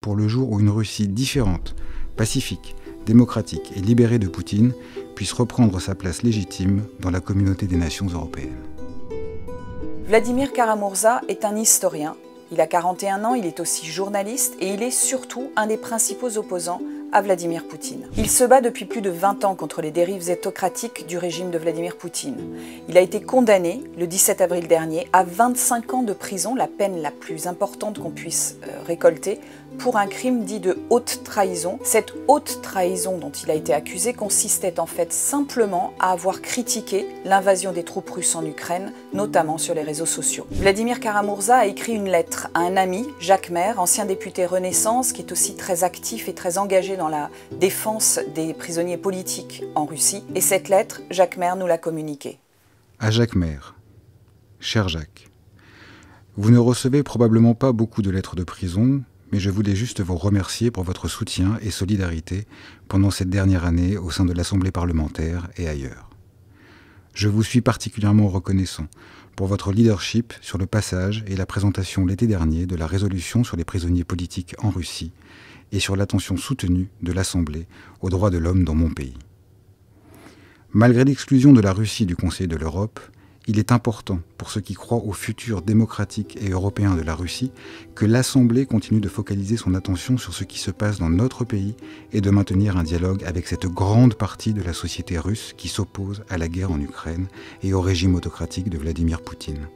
pour le jour où une Russie différente, pacifique, démocratique et libérée de Poutine puisse reprendre sa place légitime dans la communauté des nations européennes. Vladimir Kara-Murza est un historien. Il a 41 ans, il est aussi journaliste et il est surtout un des principaux opposants à Vladimir Poutine. Il se bat depuis plus de 20 ans contre les dérives autocratiques du régime de Vladimir Poutine. Il a été condamné le 17 avril dernier à 25 ans de prison, la peine la plus importante qu'on puisse récolter, pour un crime dit de haute trahison. Cette haute trahison dont il a été accusé consistait en fait simplement à avoir critiqué l'invasion des troupes russes en Ukraine, notamment sur les réseaux sociaux. Vladimir Kara-Murza a écrit une lettre à un ami, Jacques Maire, ancien député Renaissance, qui est aussi très actif et très engagé dans la défense des prisonniers politiques en Russie. Et cette lettre, Jacques Maire nous l'a communiquée. À Jacques Maire. Cher Jacques, vous ne recevez probablement pas beaucoup de lettres de prison, mais je voulais juste vous remercier pour votre soutien et solidarité pendant cette dernière année au sein de l'Assemblée parlementaire et ailleurs. Je vous suis particulièrement reconnaissant pour votre leadership sur le passage et la présentation l'été dernier de la résolution sur les prisonniers politiques en Russie et sur l'attention soutenue de l'Assemblée aux droits de l'homme dans mon pays. Malgré l'exclusion de la Russie du Conseil de l'Europe, il est important pour ceux qui croient au futur démocratique et européen de la Russie que l'Assemblée continue de focaliser son attention sur ce qui se passe dans notre pays et de maintenir un dialogue avec cette grande partie de la société russe qui s'oppose à la guerre en Ukraine et au régime autocratique de Vladimir Poutine.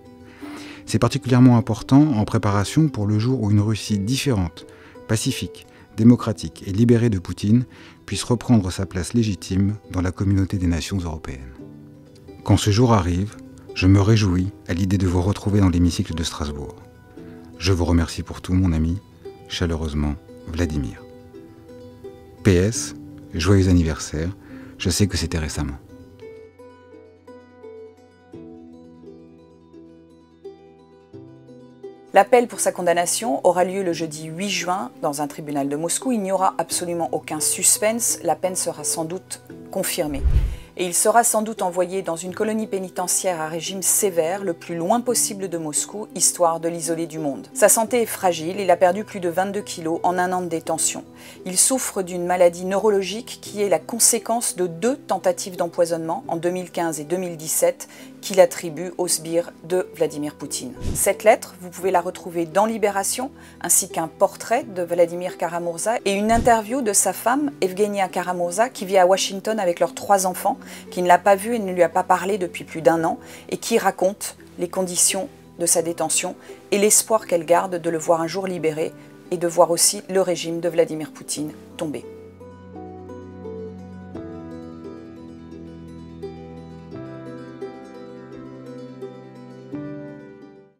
C'est particulièrement important en préparation pour le jour où une Russie différente, pacifique, démocratique et libérée de Poutine puisse reprendre sa place légitime dans la communauté des nations européennes. Quand ce jour arrive, je me réjouis à l'idée de vous retrouver dans l'hémicycle de Strasbourg. Je vous remercie pour tout, mon ami. Chaleureusement, Vladimir. PS, joyeux anniversaire. Je sais que c'était récemment. L'appel pour sa condamnation aura lieu le jeudi 8 juin dans un tribunal de Moscou. Il n'y aura absolument aucun suspense. La peine sera sans doute confirmée. Et il sera sans doute envoyé dans une colonie pénitentiaire à régime sévère, le plus loin possible de Moscou, histoire de l'isoler du monde. Sa santé est fragile, il a perdu plus de 22 kilos en un an de détention. Il souffre d'une maladie neurologique qui est la conséquence de 2 tentatives d'empoisonnement en 2015 et 2017 qu'il attribue aux sbires de Vladimir Poutine. Cette lettre, vous pouvez la retrouver dans Libération, ainsi qu'un portrait de Vladimir Kara-Murza et une interview de sa femme, Evgenia Kara-Murza, qui vit à Washington avec leurs 3 enfants, qui ne l'a pas vu et ne lui a pas parlé depuis plus d'1 an, et qui raconte les conditions de sa détention et l'espoir qu'elle garde de le voir un jour libéré et de voir aussi le régime de Vladimir Poutine tomber.